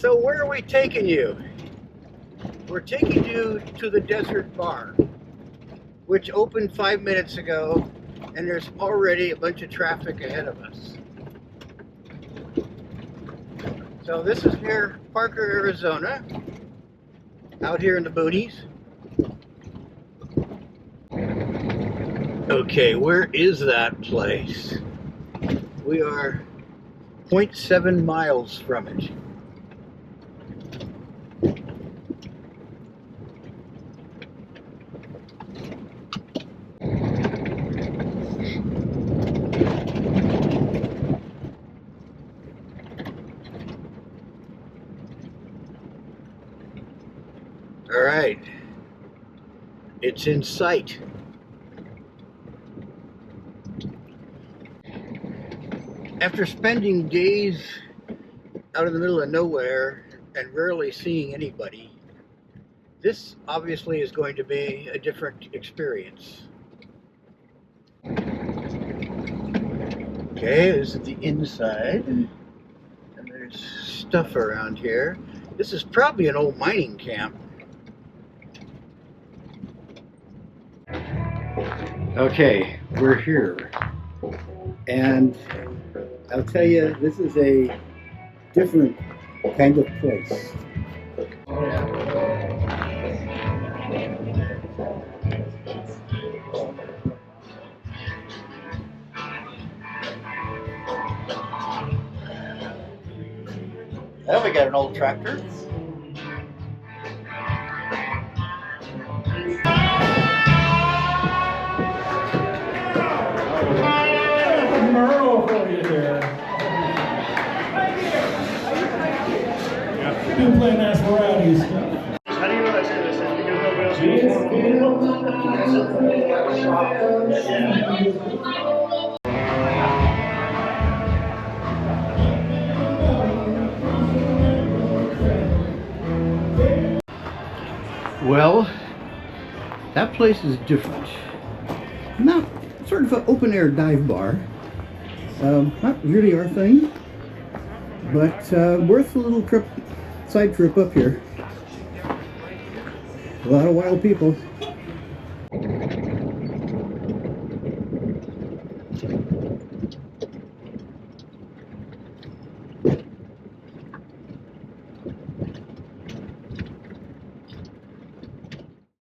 So where are we taking you? We're taking you to the Desert Bar, which opened 5 minutes ago, and there's already a bunch of traffic ahead of us. So this is near Parker, Arizona, out here in the boonies. Okay, where is that place? We are 0.7 miles from it. All right, it's in sight. After spending days out in the middle of nowhere and rarely seeing anybody, this obviously is going to be a different experience. Okay, this is the inside, and there's stuff around here. This is probably an old mining camp. Okay, we're here, and I'll tell you, this is a different kind of place. Well, we got an old tractor. Been playing that varieties. How do you know I say this? Because nobody else Well, that place is different. Not sort of an open air dive bar. Not really our thing, but worth a little side trip up here. A lot of wild people.